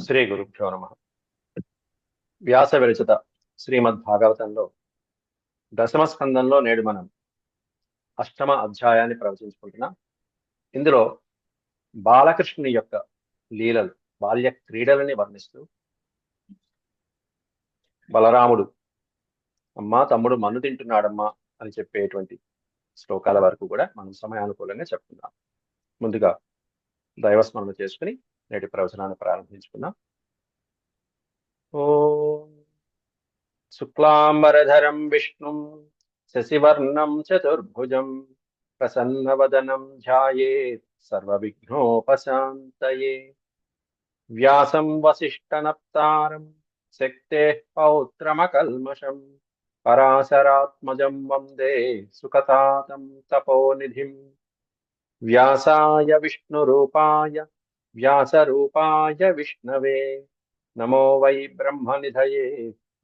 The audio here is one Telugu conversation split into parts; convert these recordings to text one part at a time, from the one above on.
శ్రీ గురుభ్యో నమ. వ్యాస విరచిత శ్రీమద్ భాగవతంలో దశమ స్కందంలో నేడు మనం అష్టమ అధ్యాయాన్ని ప్రవచించుకుంటున్నాం. ఇందులో బాలకృష్ణుని యొక్క లీలలు, బాల్య క్రీడలని వర్ణిస్తూ బలరాముడు అమ్మా తమ్ముడు మన్ను తింటున్నాడమ్మా అని చెప్పేటువంటి శ్లోకాల వరకు కూడా మనం సమయానుకూలంగా చెప్పుకుందాం. ముందుగా దైవస్మరణ చేసుకుని నేటి ప్రవచనాన్ని ప్రారంభించుకుందాం. ఓం శుక్లాంబరధరం విష్ణుం శశివర్ణం చతుర్భుజం ప్రసన్నవదనం ధ్యాయేత్ సర్వవిఘ్నోపశాంతయే. వ్యాసం వసిష్ఠనప్తారం శక్తేః పౌత్రమకల్మషం పరాశరాత్మజం వందే సుఖతాతం తపోనిధిం. వ్యాసాయ విష్ణురూపాయ వ్యాసరూపాయ విష్ణవే నమో వై బ్రహ్మనిధయే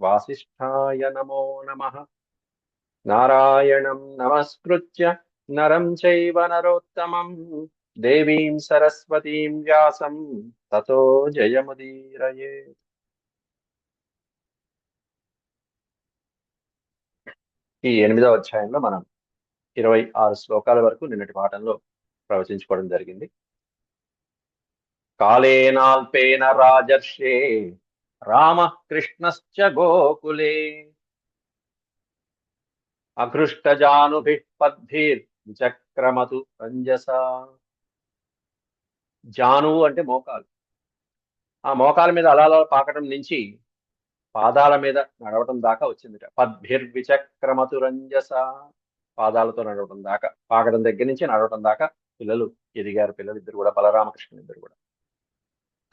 వాసిష్ఠాయ నమో నమః. నారాయణం నమస్కృత్య నరం చైవ నరోత్తమం దేవీం సరస్వతీం వ్యాసం తతో జయముదీరయేత్. ఈ 8వ అధ్యాయంలో మనం 26 శ్లోకాల వరకు నిన్నటి పాఠంలో ప్రవచించుకోవడం జరిగింది. కాళేనాల్పేన రాజర్షే రామః కృష్ణశ్చ గోకులే అఘృష్టజానుభిః పద్భిర్విచక్రమతు రంజసా. జానువు అంటే మోకాలు. ఆ మోకాల మీద అలా పాకటం నుంచి పాదాల మీద నడవటం దాకా వచ్చిందిట. పద్భిర్విచక్రమతు రంజస, పాదాలతో నడవటం దాకా, పాకడం దగ్గర నుంచి నడవటం దాకా పిల్లలు ఎదిగారు. పిల్లలు ఇద్దరు కూడా, బలరామకృష్ణ ఇద్దరు కూడా.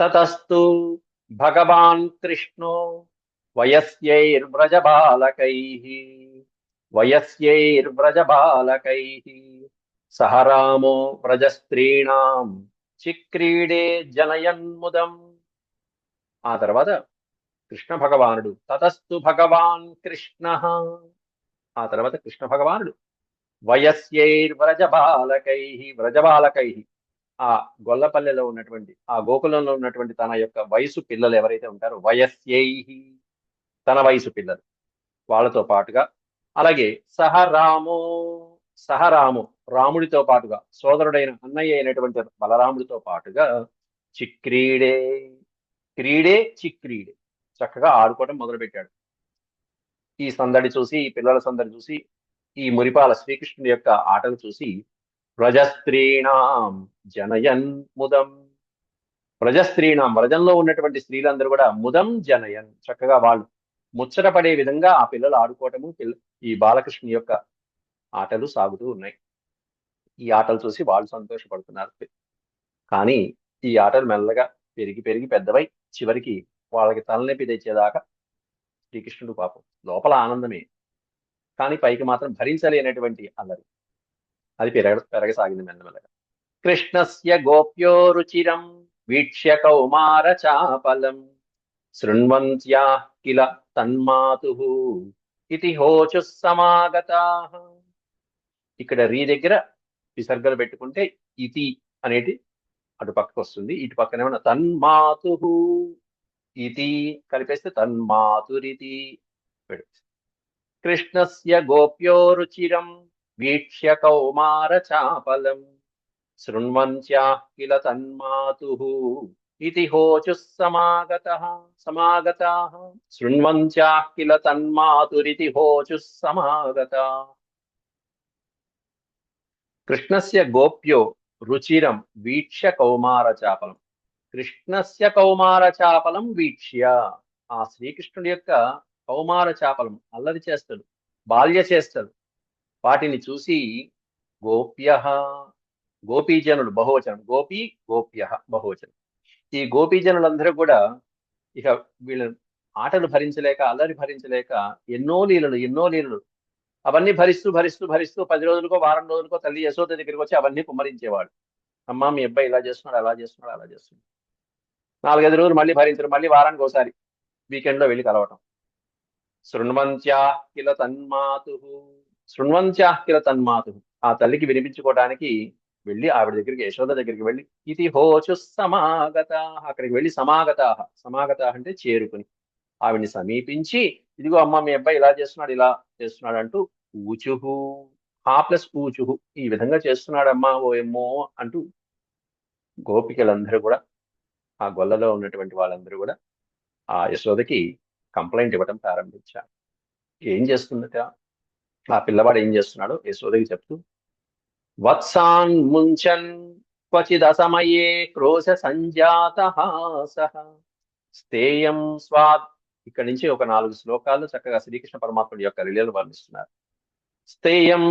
తతస్తు భగవాన్ కృష్ణో వయస్యైర్వ్రజబాలకై సహ రామో వ్రజస్త్రీణాం చిక్రీడే జనయన్ముదం. ఆ తర్వాత కృష్ణ భగవానుడు, తతస్తు భగవాన్ కృష్ణ, ఆ తర్వాత కృష్ణ భగవానుడు వయస్యైర్వ్రజబాలకై, వ్రజబాలకై, ఆ గొల్లపల్లెలో ఉన్నటువంటి, ఆ గోకులంలో ఉన్నటువంటి తన యొక్క వయసు పిల్లలు ఎవరైతే ఉంటారో, వయస్యై తన వయసు పిల్లలు, వాళ్ళతో పాటుగా, అలాగే సహరాము రాముడితో పాటుగా, సోదరుడైన అన్నయ్య అయినటువంటి బలరాముడితో పాటుగా, చిక్రీడే చిక్రీడే చక్కగా ఆడుకోవడం మొదలుపెట్టాడు. ఈ సందడి చూసి, ఈ పిల్లల సందడి చూసి, ఈ మురిపాల శ్రీకృష్ణుడి యొక్క ఆటలు చూసి వ్రజస్త్రీణాం జనయన్ ముదం, వ్రజస్త్రీణాం వ్రజంలో ఉన్నటువంటి స్త్రీలందరూ కూడా ముదం జనయన్, చక్కగా వాళ్ళు ముచ్చటపడే విధంగా ఆ పిల్లలు ఆడుకోవటము, ఈ బాలకృష్ణ యొక్క ఆటలు సాగుతూ ఉన్నాయి. ఈ ఆటలు చూసి వాళ్ళు సంతోషపడుతున్నారు. కానీ ఈ ఆటలు మెల్లగా పెరిగి పెరిగి పెద్దవై చివరికి వాళ్ళకి తలనొప్పి తెచ్చేదాకా శ్రీకృష్ణుడు పాపం లోపల ఆనందమే, కానీ పైకి మాత్రం భరించలేనటువంటి అల్లరి, అది పెరగసాగింది మెల్లమెల్లగా. కృష్ణస్య గోప్యో రుచిరం వీక్ష్య కౌమార చాపలం శృణ్వంత్యా కిల తన్మాతుః ఇతి హోచు సమాగతాః. ఇక్కడ రీ దగ్గర విసర్గలు పెట్టుకుంటే ఇతి అనేది అటు పక్కకు వస్తుంది, ఇటు పక్కన ఏమన్నా తన్మాతుః, ఇతి కలిపేస్తే తన్మాతురితి పెడుతుంది. కృష్ణస్య గోప్యో రుచిరం వీక్ష్య కౌమార చాపలం శృణ్వంత్యాః కిల తన్మాతుః ఇతి హోచుః సమాగతాః శృణ్వంత్యాః కిల తన్మాతురితి హోచుః సమాగతాః. కృష్ణస్య గోప్యో రుచిరం వీక్ష్య కౌమార చాపలం, కృష్ణస్య కౌమార చాపలం వీక్ష్య, ఆ శ్రీకృష్ణుడి యొక్క కౌమార చాపలం, అల్లరి చేస్తాడు, బాల్య చేస్తాడు, వాటిని చూసి గోప్య, గోపీజనులు బహువచనం, గోపీ గోప్య బహువచనం, ఈ గోపీజనులందరూ కూడా ఇక వీళ్ళ ఆటలు భరించలేక, అల్లరి భరించలేక ఎన్నో లీలలు అవన్నీ భరిస్తూ భరిస్తూ భరిస్తూ 10 రోజులకో వారం రోజులకో తల్లి యశోద దగ్గరికి వచ్చి అవన్నీ కుమ్మరించేవాడు. అమ్మా మీ అబ్బాయి ఇలా చేస్తున్నాడు, అలా చేస్తున్నాడు, అలా చేస్తున్నాడు. 4-5 రోజులు మళ్ళీ భరించడం, మళ్ళీ వారానికి ఒకసారి వీకెండ్ లో వెళ్ళి కలవటం. శృణ్వంత్యాః కిల తన్మాతుః, శృణ్వంత్యాః కిల తన్మాతుః, ఆ తల్లికి వినిపించుకోవడానికి వెళ్ళి ఆవిడ దగ్గరికి, యశోద దగ్గరికి వెళ్ళి ఇది హోచు సమాగత, అక్కడికి వెళ్ళి సమాగత, సమాగత అంటే చేరుకుని ఆవిడ్ని సమీపించి, ఇదిగో అమ్మ మీ అబ్బాయి ఇలా చేస్తున్నాడు, ఇలా చేస్తున్నాడు అంటూ ఊచుహు, హా ప్లస్ ఊచుహు, ఈ విధంగా చేస్తున్నాడమ్మా ఓ ఏమో అంటూ గోపికలందరూ కూడా, ఆ గొల్లలో ఉన్నటువంటి వాళ్ళందరూ కూడా ఆ యశోదకి కంప్లైంట్ ఇవ్వడం ప్రారంభించారు. ఏం చేస్తుందట ఆ పిల్లవాడు, ఏం చేస్తున్నాడో యశోదకి చెప్తూ, వత్సాన్ ముంచన్ క్వచిదసమయే క్రోశ సంజాత సహ స్థేయం స్వాద్. ఇక్కడి నుంచి ఒక 4 శ్లోకాలు చక్కగా శ్రీకృష్ణ పరమాత్ముడి యొక్క లీలలు వర్ణిస్తున్నారు. స్థేయం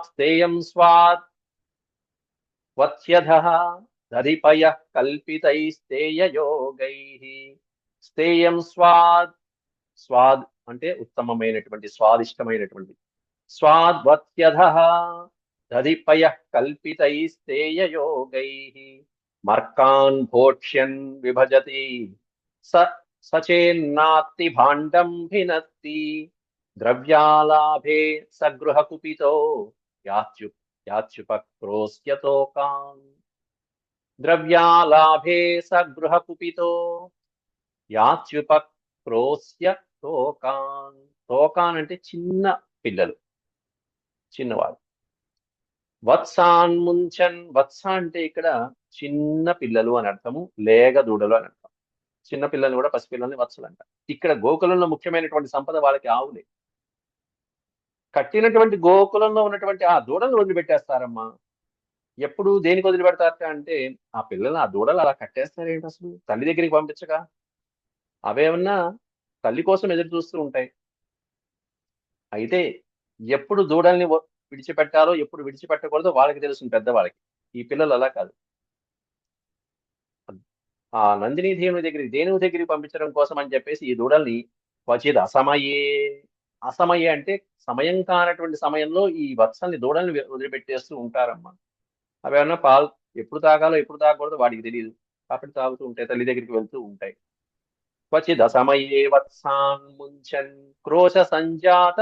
స్థేయం స్వాద్ వత్యధః దధిపయః కల్పితైస్తేయయోగైః. స్థేయం స్వాద్, స్వాద్ అంటే ఉత్తమమైనటువంటి, స్వాదిష్టమైనటువంటి. స్వాద్వత్యధః దధిపయః కల్పితైస్తేయయోగైః మర్కాన్ భోక్ష్యన్ విభజతి సచేన్నాత్తి భాండం భినత్తి ద్రవ్యాలాభే సగృహ కుపితో యాచ్యుపక్రోస్యతోకాన్. ద్రవ్యాలాభే సగృహ కుపితో యాచ్యుపక్రోస్యతోకాన్. తోకాన్ అంటే చిన్న పిల్లలు, చిన్నవాడు. వత్సాన్ ముంచన్, వత్స అంటే ఇక్కడ చిన్న పిల్లలు అని అర్థము, లేగ దూడలు అని అర్థం. చిన్న పిల్లల్ని కూడా, పసిపిల్లల్ని వత్సలు అంట. ఇక్కడ గోకులంలో ముఖ్యమైనటువంటి సంపద వాళ్ళకి ఆవులే. కట్టినటువంటి గోకులంలో ఉన్నటువంటి ఆ దూడలను వదిలిపెట్టేస్తారమ్మా. ఎప్పుడు దేనికి వదిలిపెడతారట అంటే, ఆ పిల్లలు, ఆ దూడలు అలా కట్టేస్తారేంటి అసలు తల్లి దగ్గరికి పంపించగా? అవేమన్నా తల్లి కోసం ఎదురు చూస్తూ ఉంటాయి. అయితే ఎప్పుడు దూడల్ని విడిచిపెట్టాలో, ఎప్పుడు విడిచిపెట్టకూడదో వాళ్ళకి తెలుస్తుంది, పెద్దవాళ్ళకి. ఈ పిల్లలు అలా కాదు. ఆ నందిని దేవుని దగ్గరికి, దేని దగ్గరికి పంపించడం కోసం అని చెప్పేసి ఈ దూడల్ని క్వచిత్ అసమయే, అసమయే అంటే సమయం కానటువంటి సమయంలో ఈ వత్సల్ని, దూడల్ని వదిలిపెట్టేస్తూ ఉంటారమ్మా. అవి ఏమన్నా పాలు ఎప్పుడు తాగాలో ఎప్పుడు తాగకూడదో వాడికి తెలియదు, కాబట్టి తాగుతూ ఉంటాయి, తల్లి దగ్గరికి వెళ్తూ ఉంటాయి. క్వచిద్ అసమయే వత్సాన్ ముంచన్ క్రోశ సంజాత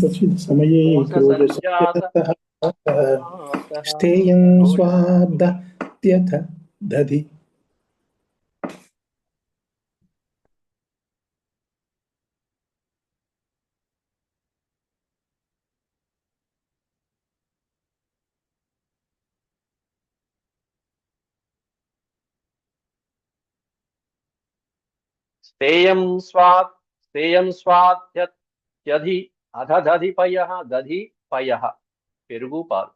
క్వచిత్ సమయే క్రోధసంజాతః స్థేయం స్వాదత్యథ దధి. స్థేయం స్వాధ్యధి అధధిపయః, దధిపయః పెరుగు పాలు,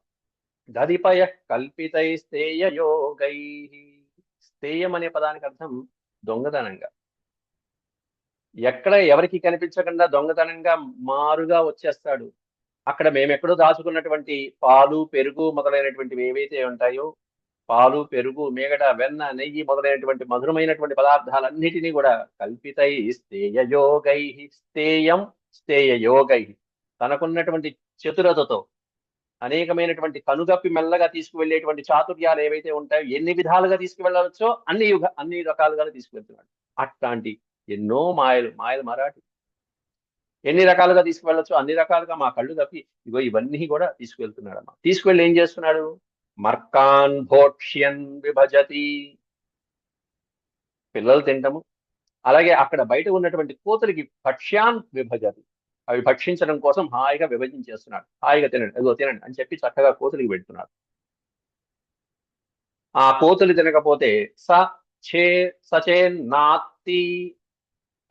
దధిపయః కల్పితైస్తేయయోగైః. స్థేయం అనే పదానికి అర్థం దొంగతనంగా. ఎక్కడ ఎవరికి కనిపించకుండా దొంగతనంగా మారుగా వచ్చేస్తాడు. అక్కడ మేమెక్కడో దాచుకున్నటువంటి పాలు, పెరుగు మొదలైనటువంటివి ఏవైతే ఉంటాయో, పాలు, పెరుగు, మీగడ, వెన్న, నెయ్యి మొదలైనటువంటి మధురమైనటువంటి పదార్థాలన్నిటినీ కూడా కల్పితై స్థేయయోగై, స్థేయం స్థేయయోగై, తనకున్నటువంటి చతురతతో అనేకమైనటువంటి కనుగప్పి మెల్లగా తీసుకువెళ్ళేటువంటి చాతుర్యాలు ఏవైతే ఉంటాయో, ఎన్ని విధాలుగా తీసుకువెళ్ళవచ్చో అన్ని రకాలుగా తీసుకువెళ్తున్నాడు. అట్లాంటి ఎన్నో మాయలు మరాఠీ, ఎన్ని రకాలుగా తీసుకువెళ్ళొచ్చో అన్ని రకాలుగా మా కళ్ళు తప్పి ఇగో ఇవన్నీ కూడా తీసుకువెళ్తున్నాడమ్మా. తీసుకువెళ్ళి ఏం చేస్తున్నాడు? మర్కాన్ భోక్ష్యన్ విభజతి, పిల్లలు తింటము, అలాగే అక్కడ బయట ఉన్నటువంటి కోతులకి భక్ష్యాన్ విభజతి, అవి భక్షించడం కోసం హాయిగా విభజించేస్తున్నాడు. హాయిగా తినండి, అదిగో తినండి అని చెప్పి చక్కగా కోతులకి పెడుతున్నాడు. ఆ కోతులు తినకపోతే సచేన్ నాత్తి,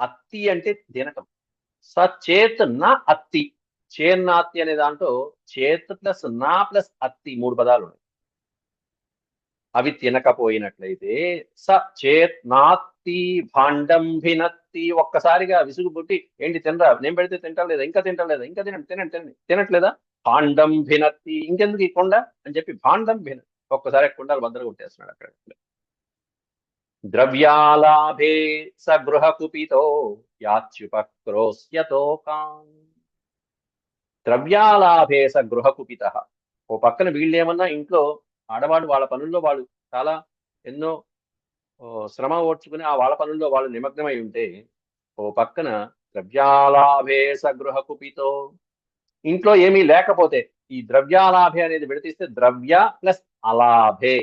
అత్తి అంటే తినటం, సచేత్ నా అత్తి, చేన్నాత్తి అనే దాంట్లో చేత్ ప్లస్ నా ప్లస్ అత్తి 3 పదాలు ఉన్నాయి. అవి తినకపోయినట్లయితే చేత్ నాత్తి భాండం భినత్తి, ఒక్కసారిగా విసుగు పుట్టి, ఏంటి తినరా, నేను పెడితే తింటలేదా, ఇంకా తింటలేదా, ఇంకా తినండి తినండి తినండి, తినట్లేదా, భాండం భినత్తి, ఇంకెందుకు ఈ కొండ అని చెప్పి భాండం భినత్తి, ఒక్కసారి కుండాలు బద్దలు కొట్టేస్తున్నాడు అక్కడ. ద్రవ్యాలాభే సగృహ కుపితో యాచ్యుపక్రోస్యతోకాన్. ద్రవ్యాలాభే సగృహ కుపిత. ఓ పక్కన వీళ్ళేమన్నా ఇంట్లో ఆడవాళ్ళు వాళ్ళ పనుల్లో వాళ్ళు చాలా ఎన్నో శ్రమ ఓడ్చుకుని ఆ వాళ్ళ పనుల్లో వాళ్ళు నిమగ్నమై ఉంటే, ఓ పక్కన ద్రవ్యాలాభే సగృహ కుపితో, ఇంట్లో ఏమీ లేకపోతే, ఈ ద్రవ్యాలాభే అనేది విడతీస్తే ద్రవ్య ప్లస్ అలాభే.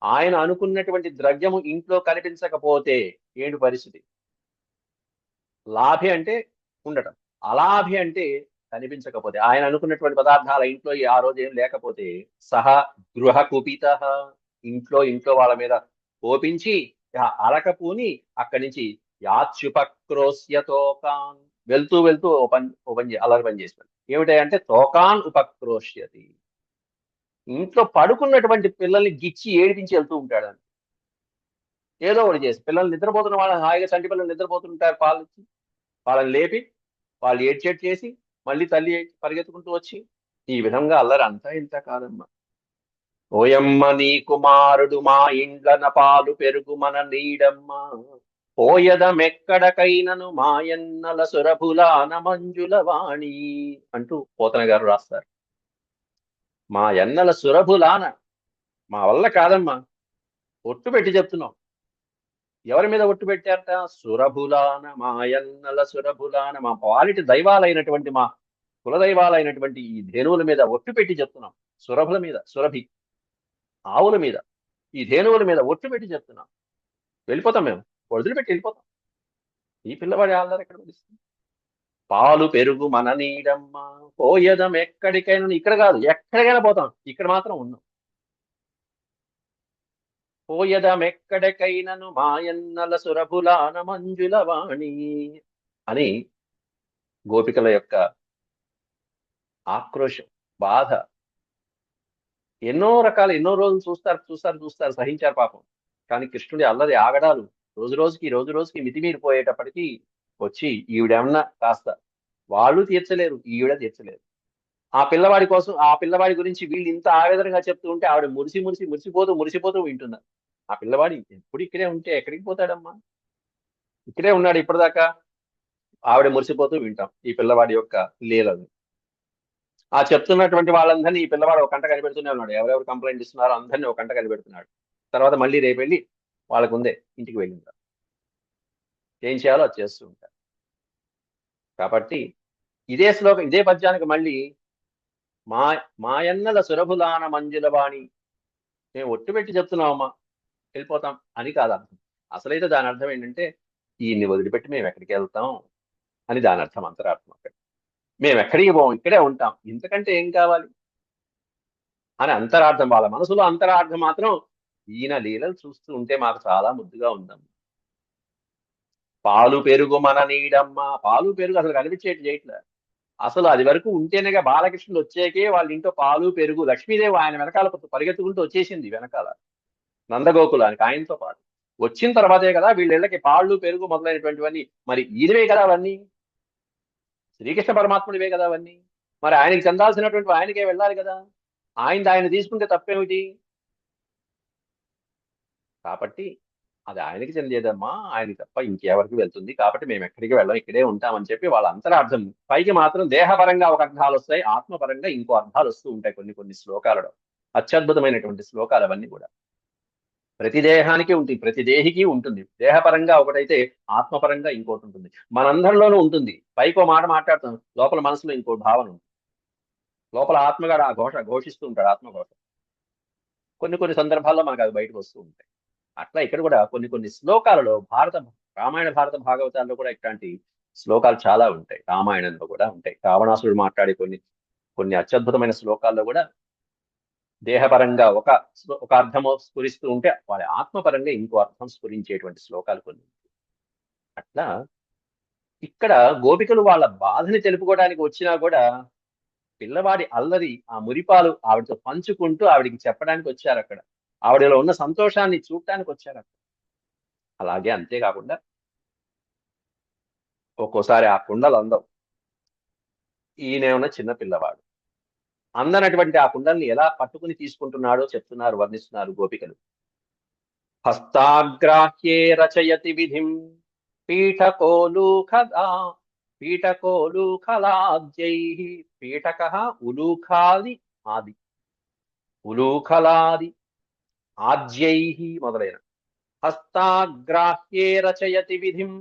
ఆయన అనుకున్నటువంటి ద్రవ్యము ఇంట్లో కనిపించకపోతే ఏంటి పరిస్థితి? లాభే అంటే ఉండటం, అలాభే అంటే కనిపించకపోతే, ఆయన అనుకున్నటువంటి పదార్థాల ఇంట్లో ఆ రోజు ఏం లేకపోతే సహ గృహ కుపిత, ఇంట్లో వాళ్ళ మీద కోపించి అలకపూని అక్కడి నుంచి యాచ్యుపక్రోశ్య తోకాన్, వెళ్తూ వెళ్తూ అలరి పని చేసినాడు. ఏమిటంటే తోకాన్ ఉపక్రోష్యతి, ఇంట్లో పడుకున్నటువంటి పిల్లల్ని గిచ్చి ఏడిపించి వెళ్తూ ఉంటాడు. ఏదో ఒకటి చేసి పిల్లలు నిద్రపోతున్న వాళ్ళని, హాయిగా చంటి పిల్లలు నిద్రపోతుంటారు, పాలు వాళ్ళని లేపి వాళ్ళు ఏడ్చేట్ చేసి మళ్ళీ తల్లి పరిగెత్తుకుంటూ వచ్చి ఈ విధంగా అల్లరి అంతా ఇంత కాదమ్మా. ఓయమ్మ నీ కుమారుడు మా ఇండ్లన పాలు పెరుగు మన నీడమ్మ, పోయదమెక్కడకైనను మాయన్నల సురభులాన మంజుల వాణి అంటూ పోతన గారు రాస్తారు. మా ఎన్నల సురభులాన, మా వల్ల కాదమ్మా, ఒట్టు పెట్టి చెప్తున్నాం. ఎవరి మీద ఒట్టు పెట్టారట? సురభులాన, మాయన్నల సురభులాన, మా పాలిటి దైవాలైనటువంటి, మా కులదైవాలైనటువంటి ఈ ధేనువుల మీద ఒట్టు పెట్టి చెప్తున్నాం. సురభుల మీద, సురభి ఆవుల మీద, ఈ ధేనువుల మీద ఒట్టు పెట్టి చెప్తున్నాం. వెళ్ళిపోతాం, మేము వదిలిపెట్టి వెళ్ళిపోతాం. ఈ పిల్లవాడి ఆళ్ళారు ఎక్కడ తెలుస్తుంది? పాలు పెరుగు మన నీడమ్మ, పోయదం ఎక్కడికైనా, ఇక్కడ కాదు ఎక్కడికైనా పోతాం, ఇక్కడ మాత్రం ఉన్నాం. పోయదమెక్కడికైనను మాయన్నల సురభులాన మంజుల వాణి అని గోపికల యొక్క ఆక్రోశం, బాధ. ఎన్నో రోజులు చూస్తారు, సహించారు పాపం. కానీ కృష్ణుడి అల్లరి ఆగడాలు రోజు రోజుకి మితిమీరిపోయేటప్పటికీ వచ్చి ఈవిడేమన్నా కాస్త వాళ్ళు తీర్చలేరు, ఈవిడ తీర్చలేరు. ఆ పిల్లవాడి గురించి వీళ్ళు ఇంత ఆవేదనగా చెప్తూ ఉంటే ఆవిడ మురిసిపోతూ వింటున్నారు. ఆ పిల్లవాడి ఎప్పుడు ఇక్కడే ఉంటే ఎక్కడికి పోతాడమ్మా? ఇక్కడే ఉన్నాడు ఇప్పటిదాకా. ఆవిడ మురిసిపోతూ వింటాం ఈ పిల్లవాడి యొక్క లీలలు. ఆ చెప్తున్నటువంటి వాళ్ళందరినీ ఈ పిల్లవాడు ఒక కంట కనిపెడుతూనే ఉన్నాడు. ఎవరెవరు కంప్లైంట్ ఇస్తున్నారో అందరినీ ఒక కంట కనిపెడుతున్నాడు. తర్వాత మళ్ళీ రేపు వెళ్ళి వాళ్ళకు ఉందే ఇంటికి వెళ్ళింటారు, ఏం చేయాలో అది చేస్తూ ఉంటారు. కాబట్టి ఇదే శ్లోకం, ఇదే పద్యానికి మళ్ళీ మాయన్నల సురభులాన మంజుల వాణి, మేము ఒట్టు పెట్టి చెప్తున్నామమ్మా, వెళ్ళిపోతాం అని కాదు అర్థం. అసలైతే దాని అర్థం ఏంటంటే ఈయన్ని వదిలిపెట్టి మేము ఎక్కడికి వెళ్తాం అని దాని అర్థం, అంతరార్థం. అక్కడ మేము ఎక్కడికి పోం, ఇక్కడే ఉంటాం, ఇంతకంటే ఏం కావాలి అని అంతరార్థం. వాళ్ళ మనసులో అంతరార్థం మాత్రం ఈయన లీలలు చూస్తూ ఉంటే మాకు చాలా ముద్దుగా ఉందమ్మా. పాలు పెరుగు మన నీడమ్మ, పాలు పెరుగు అసలు కనిపించేటి చేయట్లే. అసలు అది వరకు ఉంటేనేగా, బాలకృష్ణుడు వచ్చేకే వాళ్ళ ఇంట్లో పాలు పెరుగు, లక్ష్మీదేవి ఆయన వెనకాల పరిగెత్తుకుంటూ వచ్చేసింది వెనకాల నందగోకులానికి ఆయనతో పాటు. వచ్చిన తర్వాతే కదా వీళ్ళకి పాళ్ళు పెరుగు మొదలైనటువంటివన్నీ. మరి ఈయనవే కదా అవన్నీ, శ్రీకృష్ణ పరమాత్ముడివే కదా అవన్నీ. మరి ఆయనకి చెందాల్సినటువంటి ఆయనకే వెళ్ళాలి కదా. ఆయన తీసుకుంటే తప్పేమిటి? కాబట్టి అది ఆయనకి చెందేదమ్మా, ఆయనకి తప్ప ఇంకెవరికి వెళ్తుంది. కాబట్టి మేము ఎక్కడికి వెళ్ళాం, ఇక్కడే ఉంటామని చెప్పి వాళ్ళ అంతరార్థం. పైకి మాత్రం దేహపరంగా ఒక అర్థాలు వస్తాయి, ఆత్మపరంగా ఇంకో అర్థాలు వస్తూ ఉంటాయి కొన్ని శ్లోకాలలో. అత్యద్భుతమైనటువంటి శ్లోకాలు అవన్నీ కూడా. ప్రతి దేహానికి ఉంటుంది, ప్రతి దేహికి ఉంటుంది. దేహపరంగా ఒకటైతే ఆత్మపరంగా ఇంకోటి ఉంటుంది. మనందరిలోనూ ఉంటుంది. పైకో మాట మాట్లాడుతాం, లోపల మనసులో ఇంకో భావన ఉంటుంది. లోపల ఆత్మగాడు ఆ ఘోషిస్తూ ఉంటాడు, ఆత్మఘోష. కొన్ని సందర్భాల్లో మనకు అవి బయటకు వస్తూ ఉంటాయి. అట్లా ఇక్కడ కూడా కొన్ని శ్లోకాలలో రామాయణ భారత భాగవతాల్లో కూడా ఇట్లాంటి శ్లోకాలు చాలా ఉంటాయి. రామాయణంలో కూడా ఉంటాయి. రావణాసురుడు మాట్లాడే కొన్ని అత్యద్భుతమైన శ్లోకాల్లో కూడా దేహపరంగా ఒక అర్థం స్ఫురిస్తూ ఉంటే వాళ్ళ ఆత్మపరంగా ఇంకో అర్థం స్ఫురించేటువంటి శ్లోకాలు కొన్ని. అట్లా ఇక్కడ గోపికలు వాళ్ళ బాధని తెలుపుకోవడానికి వచ్చినా కూడా పిల్లవాడి అల్లరి, ఆ మురిపాలు ఆవిడతో పంచుకుంటూ ఆవిడికి చెప్పడానికి వచ్చారు. అక్కడ ఆవిడలో ఉన్న సంతోషాన్ని చూడటానికి వచ్చారు అక్కడ. అలాగే అంతేకాకుండా ఒక్కోసారి ఆ కుండలు అందం, ఈయనేమన్నా చిన్న పిల్లవాడు, అందనటువంటి ఆ కుండల్ని ఎలా పట్టుకుని తీసుకుంటున్నాడో చెప్తున్నారు, వర్ణిస్తున్నారు గోపికలు. హస్తాగ్రాహ్యే రచయతి విధిం పీఠకోలూఖలాద్యై, పీఠకః ఉలూఖలాది ఆజ్యై మొదలైన. హస్తాగ్రాహ్యే రచయతి విధిం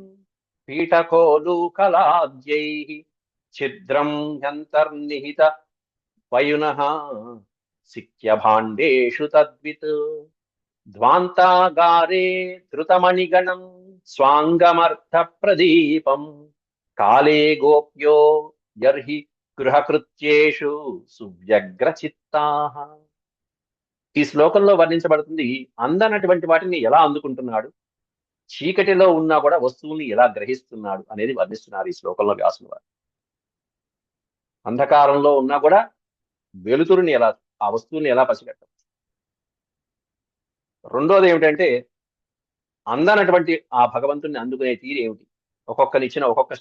పీఠకోలూఖలాద్యై ఛిద్రం హ్యంతర్నిహిత వయునః సిక్యభాండేషు తద్విత్ ధ్వాంతాగారే ధృతమణిగణం స్వాంగమర్థ ప్రదీపం కాలే గోప్యో యర్హి గృహకృత్యేషు సువ్యగ్రచిత్తాః. ఈ శ్లోకంలో వర్ణించబడుతుంది అందనటువంటి వాటిని ఎలా అందుకుంటున్నాడు, చీకటిలో ఉన్నా కూడా వస్తువుని ఎలా గ్రహిస్తున్నాడు అనేది వర్ణిస్తున్నారు ఈ శ్లోకంలో వ్యాసుల వారు. అంధకారంలో ఉన్నా కూడా వెలుతురుని ఎలా, ఆ వస్తువుని ఎలా పసిగట్టం. రెండోది ఏమిటంటే అందనటువంటి ఆ భగవంతుని అందుకునే తీరు ఏమిటి, ఒక్కొక్కనిచ్చిన ఒక్కొక్క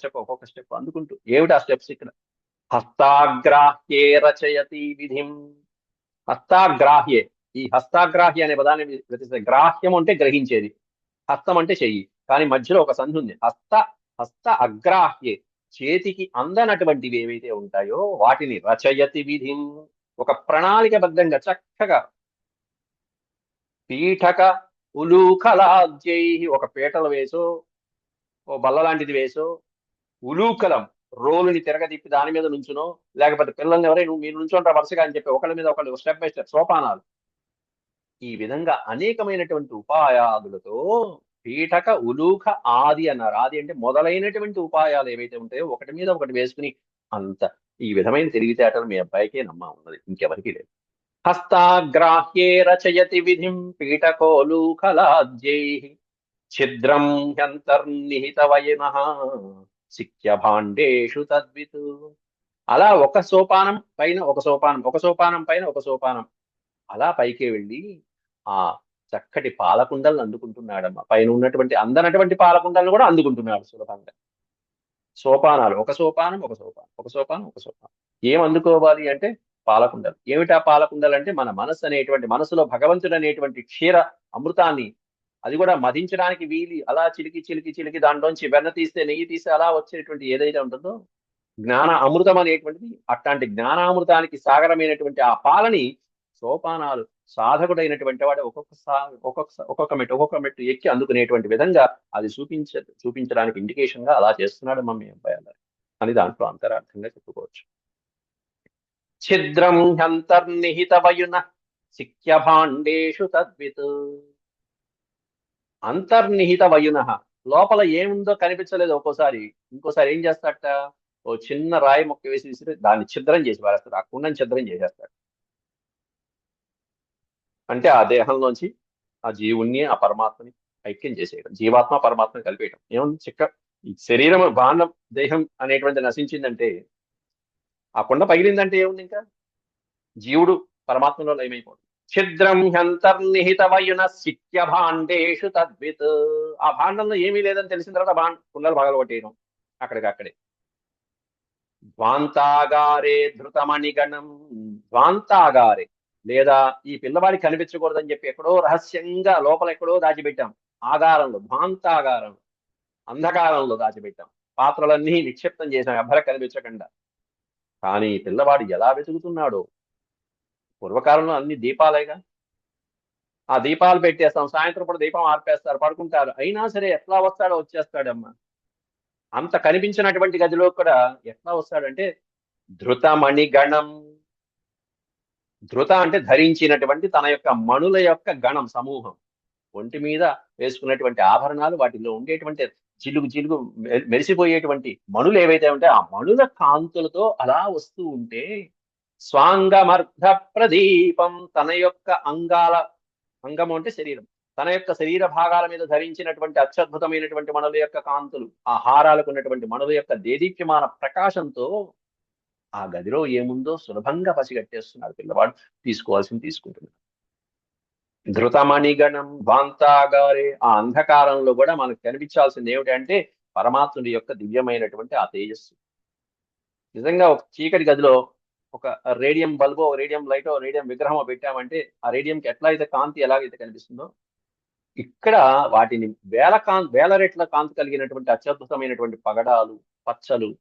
స్టెప్ అందుకుంటూ ఏమిటి ఆ స్టెప్స్ ఇక్కడ. హస్తాగ్రాహ్యే రచయతి విధిం. హస్తాగ్రాహ్యే, ఈ హస్తాగ్రాహ్య అనే పదాన్ని ప్రతిస్తే గ్రాహ్యం అంటే గ్రహించేది, హస్తం అంటే చెయ్యి, కానీ మధ్యలో ఒక సంధి ఉంది. హస్త అగ్రాహ్యే, చేతికి అందనటువంటివి ఏవైతే ఉంటాయో వాటిని రచయతి విధిం, ఒక ప్రణాళికబద్ధంగా చక్కగా పీఠక ఉలూకలాద్యై, ఒక పీటలు వేసో ఓ బల్ల లాంటిది వేసో, ఉలూకలం రోలుని తిరగతిప్పి దాని మీద నుంచునో, లేకపోతే పిల్లల్ని ఎవరైనా మీరు నుంచుంటారు వరుసగా అని చెప్పి ఒకళ్ళ మీద ఒకళ్ళు స్టెప్ బై స్టెప్ సోపానాలు, ఈ విధంగా అనేకమైనటువంటి ఉపాయాదులతో పీఠక ఉలూక ఆది అన్నారు. ఆది అంటే మొదలైనటువంటి ఉపాయాలు ఏవైతే ఉంటాయో ఒకటి మీద ఒకటి వేసుకుని అంత ఈ విధమైన తెలివితేటలు మీ అబ్బాయికే నమ్మ ఉన్నది, ఇంకెవరికి లేదు. హస్తాగ్రాహ్యే రచయతి విధిం పీఠకోలూకలాద్యై ఛిద్రం హ్యంతర్నిహిత వయనః సిక్యభాండేషు తద్విత్. అలా ఒక సోపానం పైన ఒక సోపానం, ఒక సోపానం పైన ఒక సోపానం, అలా పైకి వెళ్ళి ఆ చక్కటి పాలకుండలను అందుకుంటున్నాడమ్మా. పైన ఉన్నటువంటి అందనటువంటి పాలకుండలను కూడా అందుకుంటున్నాడు సులభంగా. సోపానాలు, ఒక సోపానం ఒక సోపానం, ఒక సోపానం ఒక సోపానం. ఏం అందుకోవాలి అంటే పాలకుండలు. ఏమిటా పాలకుండలు అంటే మన మనస్సు అనేటువంటి, మనసులో భగవంతుడు అనేటువంటి క్షీర అమృతాన్ని, అది కూడా మదించడానికి వీలి అలా చిలికి చిలికి చిలికి దాంట్లోంచి వెన్న తీస్తే నెయ్యి తీస్తే అలా వచ్చేటువంటి ఏదైతే ఉంటుందో జ్ఞాన అమృతం అనేటువంటిది, అట్లాంటి జ్ఞానామృతానికి సాగరమైనటువంటి ఆ పాలని సోపానాలు సాధకుడైనటువంటి వాడు ఒక్కొక్క మెట్టు ఎక్కి అందుకునేటువంటి విధంగా అది చూపించడానికి ఇండికేషన్ గా అలా చేస్తున్నాడు మమ్మీ అబ్బాయి అలా అని దాంట్లో అంతరార్థంగా చెప్పుకోవచ్చు. ఛిద్రం హ్యంతర్నిహిత వయున సిక్యభాండేషు తద్విత్. అంతర్నిహిత వయున, లోపల ఏముందో కనిపించలేదు ఒక్కోసారి, ఇంకోసారి ఏం చేస్తాడట, ఓ చిన్న రాయి మొక్క వేసి విసిరి దాన్ని ఛిద్రం చేసి పారేస్తాడు, ఆ కుండని ఛిద్రం చేసేస్తాడు. అంటే ఆ దేహంలోంచి ఆ జీవుణ్ణి ఆ పరమాత్మని ఐక్యం చేసేయడం, జీవాత్మ పరమాత్మని కలిపేయడం. ఏముంది చిక్క, ఈ శరీరం బాండం దేహం అనేటువంటి నశించిందంటే, ఆ కుండ పగిలిందంటే ఏముంది, ఇంకా జీవుడు పరమాత్మలో లయమైపోతుంది. ఛిద్రం హ్యంతర్నిహిత వయున సిక్య భాండేషు తద్విత్. ఆ భాండంలో ఏమీ లేదని తెలిసిన తర్వాత కుండలు పగలగొట్టేయడం అక్కడికక్కడే. ధ్వాంతాగారే ధృతమణిగణం. ధ్వాంతాగారే, లేదా ఈ పిల్లవాడికి కనిపించకూడదని చెప్పి ఎక్కడో రహస్యంగా లోపల ఎక్కడో దాచిపెట్టాం, ఆగారంలో, ధ్వాంతాగారం, అంధకారంలో దాచిపెట్టాం, పాత్రలన్నీ నిక్షిప్తం చేశాం ఎవ్వరికి కనిపించకుండా. కానీ పిల్లవాడు ఎలా వెతుకుతున్నాడో, పూర్వకాలంలో అన్ని దీపాలేగా, ఆ దీపాలు పెట్టేస్తాం, సాయంత్రం కూడా దీపం ఆర్పేస్తారు, పడుకుంటారు, అయినా సరే ఎట్లా వస్తాడో వచ్చేస్తాడమ్మా. అంత కనిపించినటువంటి గదిలో కూడా ఎట్లా వస్తాడంటే ధృతమణిగణం. ధృత అంటే ధరించినటువంటి తన యొక్క మణుల యొక్క గణం సమూహం, ఒంటి మీద వేసుకున్నటువంటి ఆభరణాలు, వాటిలో ఉండేటువంటి జిలుగు జిలుగు మెరిసిపోయేటువంటి మణులు ఏవైతే ఉంటాయో ఆ మణుల కాంతులతో అలా వస్తూ ఉంటే, స్వాంగమర్ధ ప్రదీపం, తన యొక్క అంగాల, అంగము అంటే శరీరం, తన యొక్క శరీర భాగాల మీద ధరించినటువంటి అత్యద్భుతమైనటువంటి మణుల యొక్క కాంతులు, ఆ హారాలకు ఉన్నటువంటి మణుల యొక్క దేదీప్యమాన ప్రకాశంతో ఆ గదిలో ఏముందో సులభంగా పసిగట్టేస్తున్నాడు పిల్లవాడు, తీసుకోవాల్సింది తీసుకుంటున్నాడు. ధృతమణిగణం ధ్వాంతాగారే, ఆ అంధకారంలో కూడా మనకు కనిపించాల్సింది ఏమిటంటే పరమాత్ముడి యొక్క దివ్యమైనటువంటి ఆ తేజస్సు. నిజంగా ఒక చీకటి గదిలో ఒక రేడియం బల్బో, రేడియం లైటో, రేడియం విగ్రహమో పెట్టామంటే ఆ రేడియంకి ఎట్లా అయితే కాంతి ఎలాగైతే కనిపిస్తుందో, ఇక్కడ వాటిని వేల రెట్ల కాంతి కలిగినటువంటి అత్యద్భుతమైనటువంటి పగడాలు, పచ్చలు,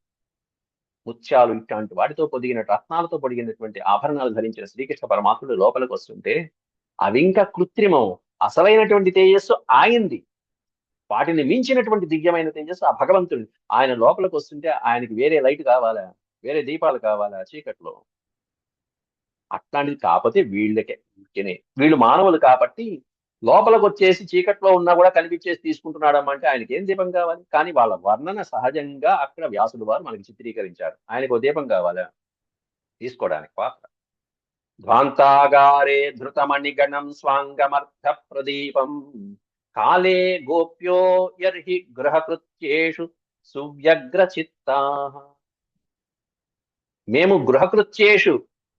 ముత్యాలు ఇట్లాంటి వాటితో పొదిగిన రత్నాలతో పొడిగినటువంటి ఆభరణాలు ధరించిన శ్రీకృష్ణ పరమాత్ముడు లోపలికి వస్తుంటే అవి ఇంకా కృత్రిమం, అసలైనటువంటి తేజస్సు ఆయింది, వాటిని మించినటువంటి దివ్యమైన తేజస్సు ఆ భగవంతుడు. ఆయన లోపలికి వస్తుంటే ఆయనకి వేరే లైట్ కావాలా, వేరే దీపాలు కావాలా చీకట్లో? అట్లాంటిది కాకపోతే వీళ్ళు మానవులు కాబట్టి లోపలికి వచ్చేసి చీకట్లో ఉన్నా కూడా కనిపించేసి తీసుకుంటున్నాడమ్మా అంటే ఆయనకి ఏం దీపం కావాలి? కానీ వాళ్ళ వర్ణన సహజంగా అక్కడ వ్యాసుడు వారు మనకి చిత్రీకరించారు. ఆయనకు ఓ దీపం కావాలా తీసుకోవడానికి పాత్ర. ధ్వాంతాగారే ధృతమణిగణం స్వాంగమర్థ ప్రదీపం కాలే గోప్యో యర్హి గృహకృత్యేషు సువ్యగ్రచిత్తా. మేము గృహకృత్యేషు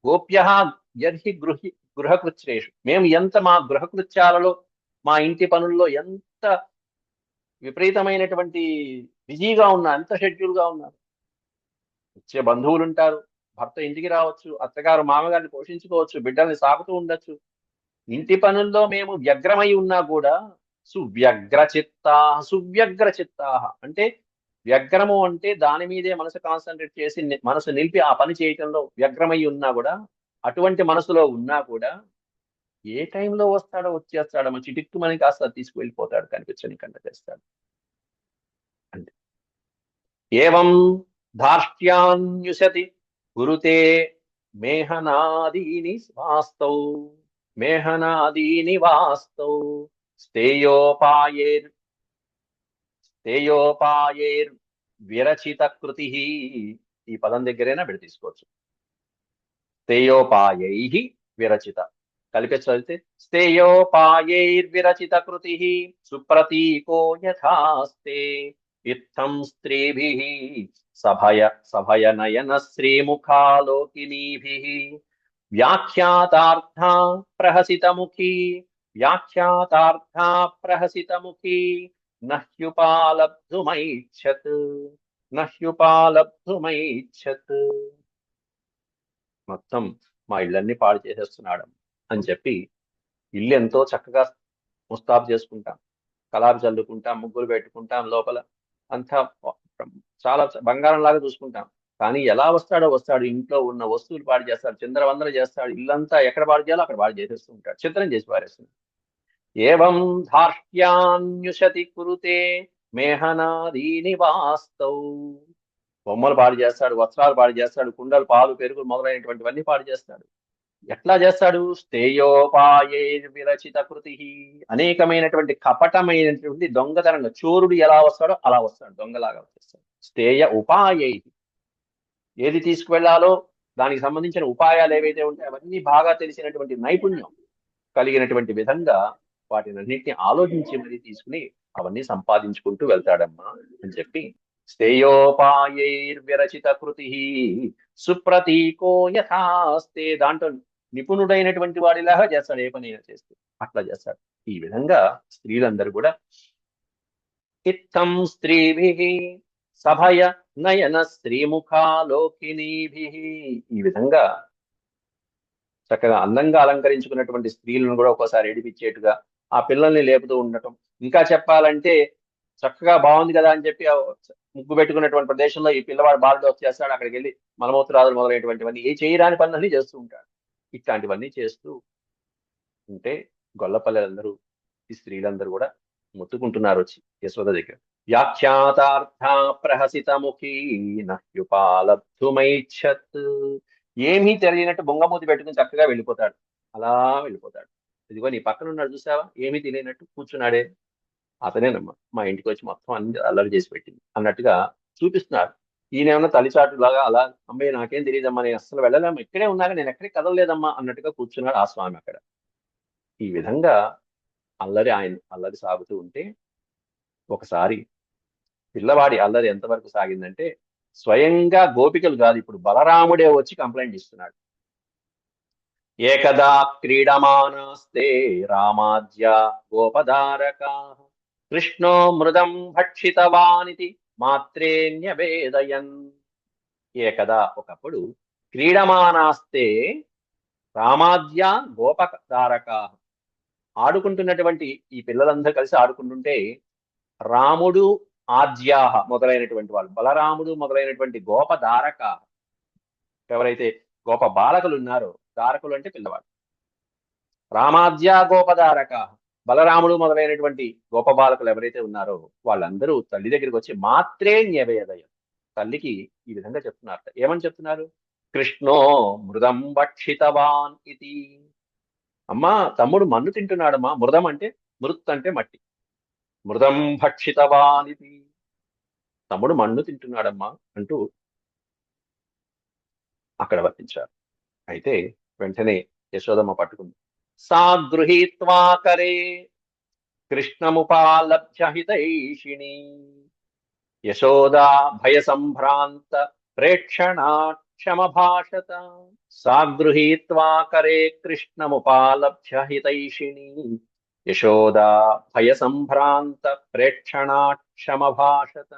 గోప్య యర్హి గృహకృత్యేషు, మేము ఎంత మా గృహకృత్యాలలో మా ఇంటి పనుల్లో ఎంత విపరీతమైనటువంటి బిజీగా ఉన్నా, ఎంత షెడ్యూల్గా ఉన్నారు. వచ్చే బంధువులు ఉంటారు, భర్త ఇంటికి రావచ్చు, అత్తగారు మామగారిని పోషించుకోవచ్చు, బిడ్డల్ని సాకుతూ ఉండొచ్చు. ఇంటి పనుల్లో మేము వ్యగ్రమై ఉన్నా కూడా సువ్యగ్ర చిత్తా అంటే వ్యగ్రము అంటే దాని మీదే మనసు కాన్సన్ట్రేట్ చేసి మనసు నిలిపి ఆ పని చేయటంలో వ్యగ్రమై ఉన్నా కూడా, అటువంటి మనసులో ఉన్నా కూడా ఏ టైంలో వస్తాడో వచ్చేస్తాడో చిటిక్కు మనకి కాస్త తీసుకువెళ్ళిపోతాడు, కనిపించని కంట చేస్తాడు అంటే. ఏవం ధార్ష్ట్యాన్యుశతి గురుతే మేహనాదీని వాస్తౌ స్థేయోపాయేర్ విరచిత కృతి. ఈ పదం దగ్గరైనా విడ తీసుకోవచ్చు. స్థేయోపాయై విరచిత కలిపి చదివితే స్థేయోపాయైర్విరచిత కృతి సుప్రతీకో యథాస్తే ఇత్థం స్త్రీభిః సభయ నయన శ్రీముఖాలోకినీభిః వ్యాఖ్యాతార్థా ప్రహసితముఖీ నహ్యుపాలబ్ధుమైచ్చత్. మొత్తం మా ఇళ్ళన్నీ పాడు చేసేస్తున్నాడు అని చెప్పి ఇల్లు ఎంతో చక్కగా ముస్తాబు చేసుకుంటాం, కలాపు చల్లుకుంటాం, ముగ్గులు పెట్టుకుంటాం, లోపల అంతా చాలా బంగారం లాగా చూసుకుంటాం. కానీ ఎలా వస్తాడు, ఇంట్లో ఉన్న వస్తువులు పాడు చేస్తాడు, చిందరవందర చేస్తాడు, ఇల్లంతా ఎక్కడ పాడు చేయాలో అక్కడ పాడు చేసేస్తూ ఉంటాడు, చిత్రం చేసి పారేస్తున్నాడు. ఏవం ధార్ష్ట్యాన్యుశతి కురుతే మేహనాదీని వాస్తౌ. బొమ్మలు పాడు చేస్తాడు, వస్త్రాలు పాడు చేస్తాడు, కుండలు, పాలు, పెరుగు మొదలైనటువంటివన్నీ పాడు చేస్తాడు. ఎట్లా చేస్తాడు? స్థేయోపాయే విరచిత కృతి. అనేకమైనటువంటి కపటమైనటువంటి దొంగతనంగా చోరుడు ఎలా వస్తాడో అలా వస్తాడు, దొంగలాగా వచ్చేస్తాడు. స్థేయ ఉపాయై, ఏది తీసుకువెళ్లాలో దానికి సంబంధించిన ఉపాయాలు ఏవైతే ఉంటాయో అవన్నీ బాగా తెలిసినటువంటి నైపుణ్యం కలిగినటువంటి విధంగా వాటినన్నింటినీ ఆలోచించి మరీ తీసుకుని అవన్నీ సంపాదించుకుంటూ వెళ్తాడమ్మా అని చెప్పి స్థేయోపాయైర్విరచిత కృతి సుప్రతీకో యథాస్తే. దాంట్లో నిపుణుడైనటువంటి వాడిలాగా చేస్తాడు, ఏ పనైనా చేస్తే అట్లా చేస్తాడు. ఈ విధంగా స్త్రీలందరూ కూడా ఇత్థం స్త్రీభిః సభయ నయన శ్రీముఖాలోకినీభిః, ఈ విధంగా చక్కగా అందంగా అలంకరించుకున్నటువంటి స్త్రీలను కూడా ఒక్కోసారి ఏడిపించేట్టుగా ఆ పిల్లల్ని లేపుతూ ఉండటం. ఇంకా చెప్పాలంటే చక్కగా బాగుంది కదా అని చెప్పి ముగ్గు పెట్టుకున్నటువంటి ప్రదేశంలో ఈ పిల్లవాడు బాలుడు వచ్చేస్తాడు, అక్కడికి వెళ్ళి మలమూత్రాదులు మొదలైనటువంటివన్నీ ఏ చేయరాని పనులన్నీ చేస్తూ ఉంటాడు. ఇట్లాంటివన్నీ చేస్తూ ఉంటే గొల్లపల్లెలందరూ, ఈ స్త్రీలందరూ కూడా ముత్తుకుంటున్నారు వచ్చి యశోద దగ్గర. వ్యాఖ్యాతార్థ ప్రహసితముఖీ నహ్యుపాలబ్ధుమైచ్చత్. ఏమీ తెలియనట్టు బొంగమూతి పెట్టుకుని చక్కగా వెళ్ళిపోతాడు, అలా వెళ్ళిపోతాడు. ఇదిగో నీ పక్కన ఉన్నాడు చూసావా, ఏమీ తెలియనట్టు కూర్చున్నాడే, అతనేనమ్మా మా ఇంటికి వచ్చి మొత్తం అన్ని అల్లరి చేసి పెట్టింది అన్నట్టుగా చూపిస్తున్నారు. ఈయనేమన్నా తలిచాటులాగా అలా, అమ్మాయి నాకేం తెలియదమ్మా, నేను అస్సలు వెళ్ళలేము, ఇక్కడే ఉన్నాక నేను ఎక్కడికి కదలలేదమ్మా అన్నట్టుగా కూర్చున్నాడు ఆ స్వామి అక్కడ. ఈ విధంగా అల్లరి సాగుతూ ఉంటే ఒకసారి పిల్లవాడి అల్లరి ఎంతవరకు సాగిందంటే స్వయంగా గోపికలు కాదు, ఇప్పుడు బలరాముడే వచ్చి కంప్లైంట్ ఇస్తున్నాడు. ఏకదా క్రీడమానాస్తే రామాజ్య గోపదారకా కృష్ణో మృదం భక్షితవానితి మాత్రేణ్యవేదయన్. ఏకదా ఒకప్పుడు క్రీడమానాస్తే రామాజ్య గోపదారకా, ఆడుకుంటున్నటువంటి ఈ పిల్లలందరూ కలిసి ఆడుకుంటుంటే రాముడు ఆజ్యాహ మొదలైనటువంటి వాళ్ళు, బలరాముడు మొదలైనటువంటి గోపదారక, ఎవరైతే గోప బాలకులు ఉన్నారో, దారకులు అంటే పిల్లవాడు, రామాజ్య గోపదారక, బలరాముడు మొదలైనటువంటి గోప బాలకులు ఎవరైతే ఉన్నారో వాళ్ళందరూ తల్లి దగ్గరికి వచ్చి మాత్రే న్యవేదయ, తల్లికి ఈ విధంగా చెప్తున్నారు. ఏమని చెప్తున్నారు? కృష్ణో మృదం భక్షితవాన్ ఇది. అమ్మా తమ్ముడు మన్ను తింటున్నాడమ్మా. మృదం అంటే మృత్ అంటే మట్టి. మృదం భక్షితవాన్ ఇది, తమ్ముడు మన్ను తింటున్నాడమ్మా అంటూ అక్కడ వర్తించారు. అయితే వెంటనే యశోదమ్మ పట్టుకుంది. సా గృహీత్వా కరే కృష్ణముపాలభ్య హితైషిణి యశోదా భయ సంభ్రాంత ప్రేక్షణాక్షమభాషత. సా గృహీత్వా కరే కృష్ణముపాలభ్య హితైషిణి యశోదా భయ సంభ్రాంత ప్రేక్షణాక్షమభాషత.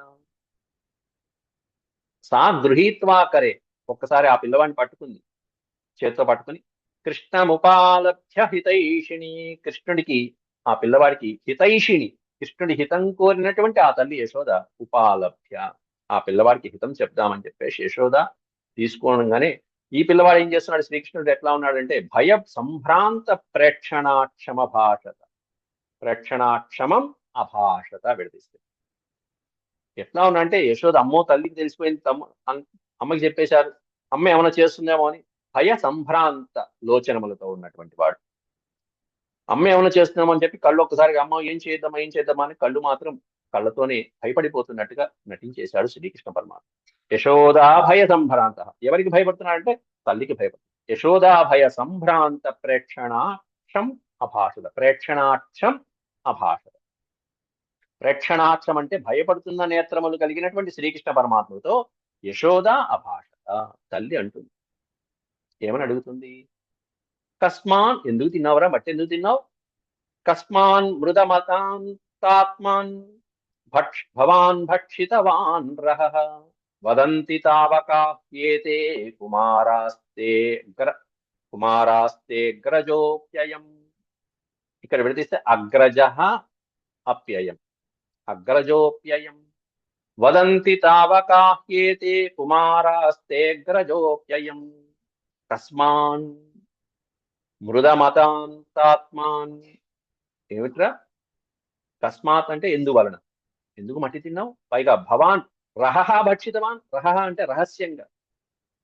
సా గృహీత్వా కరే, ఒక్కసారి ఆ పిల్లవాడిని పట్టుకుంది, చేతితో పట్టుకుని కృష్ణముపాలభ్య హితైషిణి, కృష్ణుడికి ఆ పిల్లవాడికి హితైషిణి, కృష్ణుడి హితం కోరినటువంటి ఆ తల్లి యశోద ఉపాలభ్య, ఆ పిల్లవాడికి హితం చెప్దామని చెప్పేసి యశోద తీసుకోనగానే ఈ పిల్లవాడు ఏం చేస్తున్నాడు, శ్రీకృష్ణుడు ఎట్లా ఉన్నాడంటే భయ సంభ్రాంత ప్రేక్షణాక్షమ భాషత, ప్రేక్షణాక్షమం అభాషత విడదీస్తే ఎట్లా ఉన్నాడంటే యశోద అమ్మో తల్లికి తెలిసిపోయింది, అమ్మకి చెప్పేశారు, అమ్మ ఏమైనా చేస్తుందేమో అని భయ సంభ్రాంత లోచనములతో ఉన్నటువంటి వాడు. అమ్మ ఏమైనా చేస్తున్నామని చెప్పి కళ్ళు ఒక్కసారిగా అమ్మ ఏం చేద్దామా అని కళ్ళు మాత్రం కళ్ళతోనే భయపడిపోతున్నట్టుగా నటించేశాడు శ్రీకృష్ణ పరమాత్మ. యశోదా భయ సంభ్రాంత, ఎవరికి భయపడుతున్నాడంటే తల్లికి భయపడుతుంది. యశోదా భయ సంభ్రాంత ప్రేక్షణాక్షం అభాషత, ప్రేక్షణాక్షం అభాషత. ప్రేక్షణాక్షం అంటే భయపడుతున్న నేత్రములు కలిగినటువంటి శ్రీకృష్ణ పరమాత్మతో యశోద అభాషత, తల్లి అంటుంది. ఏమని అడుగుతుంది, కస్మాన్, ఎందుకు తిన్నావురా, బట్టి ఎందుకు తిన్నావు, కస్మాన్ మృదమతాంతాత్మాన్ భవాన్ భక్షితవాన్ రహః వదంతి తావకాహ్యేతే కుమారాస్తే గ్రజోప్యయం. ఇక్కడ విడదీస్తే అగ్రజః అప్యయం, అగ్రజోప్యయం, వదంతి తావకాహ్యేతే కుమారాస్తే గ్రజోప్యయం, కస్మాన్ మృదమతాంతాత్మాన్. ఏమిట్రా కస్మాత్ అంటే ఎందువలన, ఎందుకు మట్టి తిన్నావు, పైగా భవాన్ రహహ భక్షితవాన్, రహహ అంటే రహస్యంగా,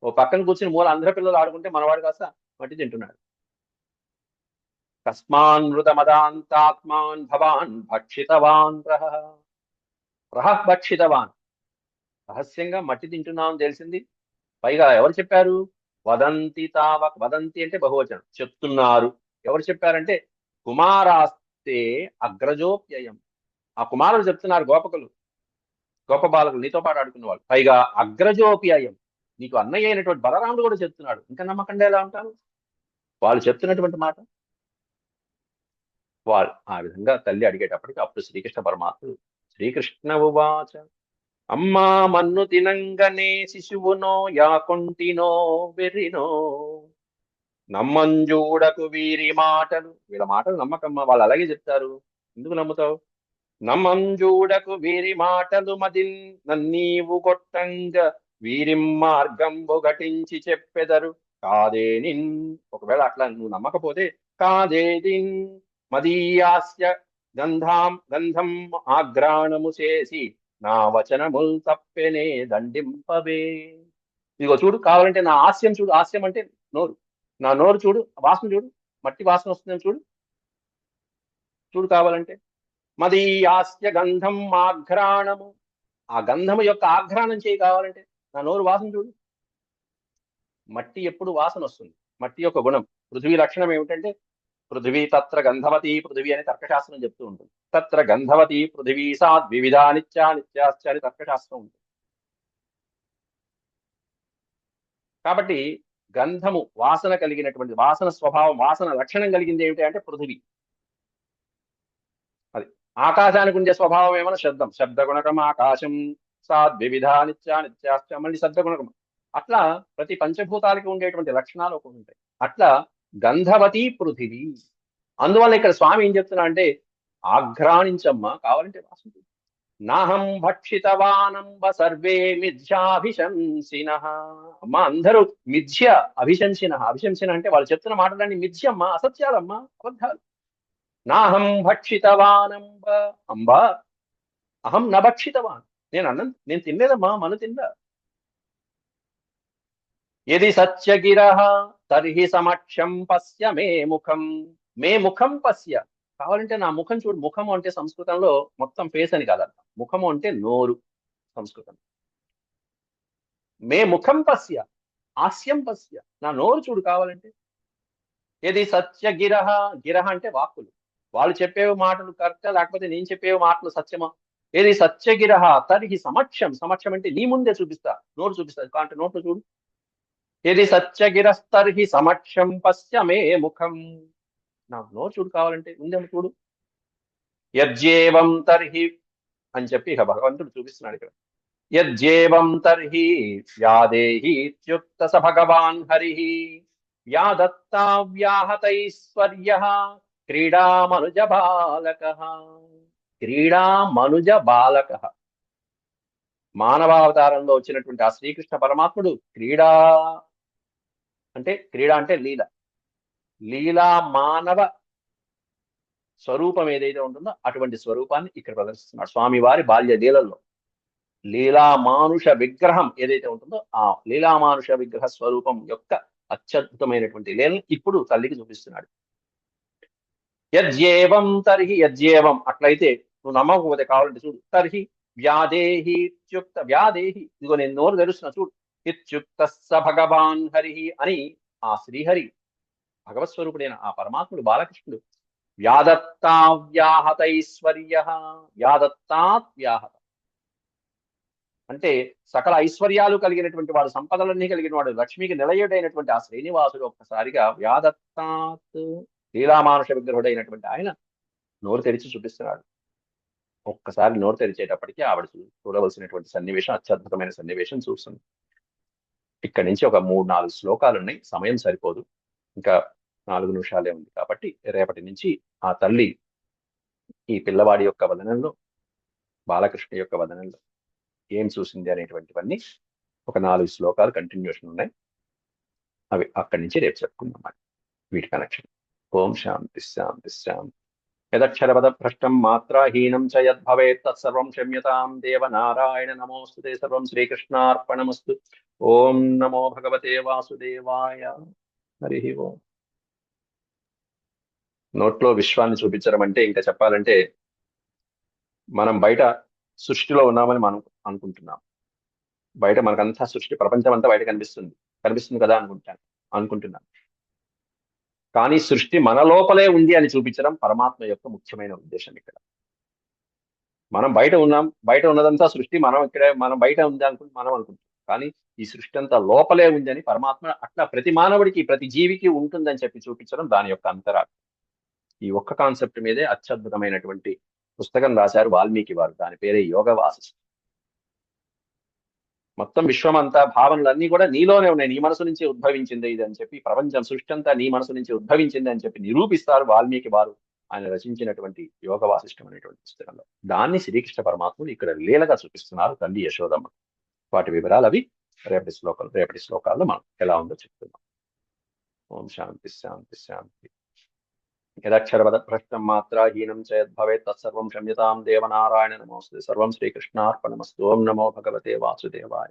ఓ పక్కన కూర్చుని మూల అందరి పిల్లలు ఆడుకుంటే మనవాడు కాస్త మట్టి తింటున్నాడు. కస్మాన్ మృతమదాంతాత్మాన్ భవాన్ భక్షితవాన్ రహః, రహః భక్షితవాన్, రహస్యంగా మట్టి తింటున్నామని తెలిసింది, పైగా ఎవరు చెప్పారు, వదంతి తావక్, వదంతి అంటే బహువచనం, చెప్తున్నారు, ఎవరు చెప్పారంటే కుమారాస్తే అగ్రజోప్యయం, ఆ కుమారులు చెప్తున్నారు, గోపకులు గోప బాలకులు నీతో పాటు ఆడుకున్న వాళ్ళు, పైగా అగ్రజోప్యయం, నీకు అన్నయ్య అయినటువంటి బలరాముడు కూడా చెప్తున్నాడు, ఇంకా నమ్మకంగా ఎలా ఉంటాను, వాళ్ళు చెప్తున్నటువంటి మాట. వాళ్ళు ఆ విధంగా తల్లి అడిగేటప్పటికి అప్పుడు శ్రీకృష్ణ పరమాత్ముడు శ్రీకృష్ణ ఉవాచ అమ్మా మన్ను తినంగనే శిశువునో యాకుంటినో వెర్రినో నమ్మంజూడకు వీరి మాటలు, వీళ్ళ మాటలు నమ్మకమ్మా, వాళ్ళు అలాగే చెప్తారు, ఎందుకు నమ్ముతావు, నమ్మంజూడకు వీరి మాటలు మదిన్ నన్నీవు కొట్టంగా వీరిం మార్గంబు ఘటించి చెప్పెదరు కాదే నిన్. ఒకవేళ అట్లా నువ్వు నమ్మకపోతే కాదేదిన్ మదీయాస్య గంధం ఆఘ్రాణము చేసి నా వచనముల్ తప్పెనే దండింపవే. ఇదిగో చూడు, కావాలంటే నా హాస్యం చూడు, హాస్యం అంటే నోరు, నా నోరు చూడు, వాసన చూడు, మట్టి వాసన వస్తుందని చూడు, చూడు కావాలంటే, మదీయాస్య గంధం ఆఘ్రాణము, ఆ గంధము యొక్క ఆఘ్రాణం చేయి కావాలంటే, నా నోరు వాసన చూడు. మట్టి ఎప్పుడు వాసన వస్తుంది, మట్టి యొక్క గుణం, పృథ్వీ లక్షణం ఏమిటంటే పృథివీ తత్ర గంధవతి పృథివీ అని తర్కశాస్త్రం చెప్తూ ఉంటుంది, తత్ర గంధవతి పృథివీ సా ద్వివిధా నిత్యా నిత్యాశ్చ అని తర్కశాస్త్రం ఉంటుంది. కాబట్టి గంధము వాసన కలిగినటువంటి, వాసన స్వభావం, వాసన లక్షణం కలిగింది ఏమిటి అంటే పృథివీ. అది ఆకాశానికి ఉండే స్వభావం ఏమైనా శబ్దం, శబ్దగుణకం ఆకాశం సా ద్వివిధా నిత్యా నిత్యాశ్చ, మళ్ళీ శబ్దగుణకం. అట్లా ప్రతి పంచభూతాలకి ఉండేటువంటి లక్షణాలు ఒకటి ఉంటాయి. అట్లా గంధవతి పృథివీ. అందువల్ల ఇక్కడ స్వామి ఏం చెప్తున్నా అంటే ఆఘ్రాణించమ్మా, కావాలంటే వాసన. నాహం భక్షితవానంబ సర్వే మిథ్యాభిశంసిన. అమ్మా అందరూ మిథ్య అభిశంసిన, అభిశంసిన అంటే వాళ్ళు చెప్తున్న మాటలన్నీ మిథ్యమ్మా, అసత్యాలమ్మా, అబద్ధాలు. నాహం భక్షితవానంబ, అంబా అహం న భక్షితవాన్, నేను తినలేదమ్మా, మను తిందా. యది సత్యగిరః తర్హి సమక్షం పశ్య మే ముఖం. మే ముఖం పశ్య, కావాలంటే నా ముఖం చూడు. ముఖము అంటే సంస్కృతంలో మొత్తం ఫేస్ అని కాదర్థం. ముఖము అంటే నోరు సంస్కృతం. మే ముఖం పశ్య, హాస్యం పశ్య, నా నోరు చూడు కావాలంటే. యది సత్యగిరః, గిరః అంటే వాక్కులు, వాళ్ళు చెప్పేవి మాటలు కరెక్టా లేకపోతే నేను చెప్పేవి మాటలు సత్యమా. ఏది సత్యగిరః తర్హి సమక్షం, సమక్షం అంటే నీ ముందే చూపిస్తా, నోరు చూపిస్తా అంటే నోట్లో చూడు. యది సత్యగిరస్తర్హి సమక్షం పశ్య మే ముఖం, నాకు నోరు చూడు కావాలంటే, ఉందేమో చూడు. యజ్జేవం తర్హి అని చెప్పి ఇక భగవంతుడు చూపిస్తున్నాడు ఇక్కడ. యజ్జేవం తర్హి వ్యాదేహి ఇత్యుక్త స భగవాన్ హరిః వ్యాదత్తా వ్యాహతైశ్వర్యః క్రీడామనుజ బాలకః. క్రీడామనుజ బాలకః, మానవావతారంలో వచ్చినటువంటి ఆ శ్రీకృష్ణ పరమాత్ముడు క్రీడా అంటే, క్రీడ అంటే లీల, లీలా మానవ స్వరూపం ఏదైతే ఉంటుందో అటువంటి స్వరూపాన్ని ఇక్కడ ప్రదర్శిస్తున్నాడు స్వామివారి బాల్య లీలల్లో. లీలా మానుష విగ్రహం ఏదైతే ఉంటుందో ఆ లీలా మానుష విగ్రహ స్వరూపం యొక్క అత్యద్భుతమైనటువంటి లీలను ఇప్పుడు తల్లికి చూపిస్తున్నాడు. యజ్జేవం తర్హి, యజ్జేవం అట్లయితే, నువ్వు నమ్మకపోతే కావాలంటే చూడు. తర్హి వ్యాదేహి ఇత్యుక్త, వ్యాదేహి ఇదిగో నేను నోరు తెరుస్తున్నా చూడు. ఇత్యుక్త స భగవాన్ హరి అని ఆ శ్రీహరి భగవత్ స్వరూపుడైన ఆ పరమాత్ముడు బాలకృష్ణుడు వ్యాదత్తావ్యాహతైశ్వర్య, వ్యాదత్తాత్ వ్యాహత అంటే సకల ఐశ్వర్యాలు కలిగినటువంటి వాడు, సంపదలన్నీ కలిగిన వాడు, లక్ష్మికి నిలయుడైనటువంటి ఆ శ్రీనివాసుడు ఒక్కసారిగా వ్యాదత్తాత్ లీలామానుష విగ్రహుడైనటువంటి ఆయన నోరు తెరిచి చూపిస్తున్నాడు. ఒక్కసారి నోరు తెరిచేటప్పటికీ ఆవిడ చూడవలసినటువంటి సన్నివేశం, అత్యద్భుతమైన సన్నివేశం చూస్తుంది. ఇక్కడి నుంచి ఒక 3-4 శ్లోకాలు ఉన్నాయి, సమయం సరిపోదు, ఇంకా 4 నిమిషాలే ఉంది కాబట్టి రేపటి నుంచి ఆ తల్లి ఈ పిల్లవాడి యొక్క వదనంలో, బాలకృష్ణ యొక్క వదనంలో ఏం చూసింది అనేటువంటివన్నీ ఒక 4 శ్లోకాలు కంటిన్యూషన్ ఉన్నాయి. అవి అక్కడి నుంచి రేపు చెప్పుకుందాం వీటి కనెక్షన్. ఓం శాంతి శాంతి శాంతి. యదక్షరపద భ్రష్టం మాత్రాహీనం చ యద్భవేత్ తత్సర్వం క్షమ్యతాం దేవనారాయణ నమోస్తుతే. సర్వం శ్రీకృష్ణార్పణమస్తు. ఓం నమో భగవతే వాసుదేవాయ. హరి ఓం. నోట్లో విశ్వాన్ని చూపించడం అంటే ఇంకా చెప్పాలంటే, మనం బయట సృష్టిలో ఉన్నామని మనం అనుకుంటున్నాం. బయట మనకంతా సృష్టి, ప్రపంచం అంతా బయట కనిపిస్తుంది కదా అనుకుంటున్నాం. కానీ సృష్టి మన లోపలే ఉంది అని చూపించడం పరమాత్మ యొక్క ముఖ్యమైన ఉద్దేశం ఇక్కడ. మనం బయట ఉన్నాం, బయట ఉన్నదంతా సృష్టి, మనం బయట ఉంది మనం అనుకుంటాం. కానీ ఈ సృష్టి అంతా లోపలే ఉంది అని పరమాత్మ అట్లా ప్రతి మానవుడికి, ప్రతి జీవికి ఉంటుందని చెప్పి చూపించడం దాని యొక్క అంతరార్థం. ఈ ఒక్క కాన్సెప్ట్ మీదే అత్యద్భుతమైనటువంటి పుస్తకం రాశారు వాల్మీకి వారు. దాని పేరే యోగ వాసిష్ఠం. మొత్తం విశ్వం అంతా, భావనలన్నీ కూడా నీలోనే ఉన్నాయి, నీ మనసు నుంచి ఉద్భవించింది ఇది అని చెప్పి, ప్రపంచం సృష్టి అంతా నీ మనసు నుంచి ఉద్భవించింది అని చెప్పి నిరూపిస్తారు వాల్మీకి వారు ఆయన రచించినటువంటి యోగ వాసిష్ఠం అనేటువంటి పుస్తకంలో. దాన్ని శ్రీకృష్ణ పరమాత్ముడు ఇక్కడ లీలగా చూపిస్తున్నారు తల్లి యశోదమ్మ. వాటి వివరాలు అవి రేపటి శ్లోకాల్లో మనం ఎలా ఉందో చెప్తున్నాం. ఓం శాంతి శాంతి శాంతి. యదక్షరపద భ్రష్టం మాత్రాహీనం చ యద్భవేత్ తత్సర్వం క్షమ్యతాం దేవనారాయణ నమోస్తుతే. సర్వం శ్రీకృష్ణార్పణమస్తు. ఓం నమో భగవతే వాసుదేవాయ.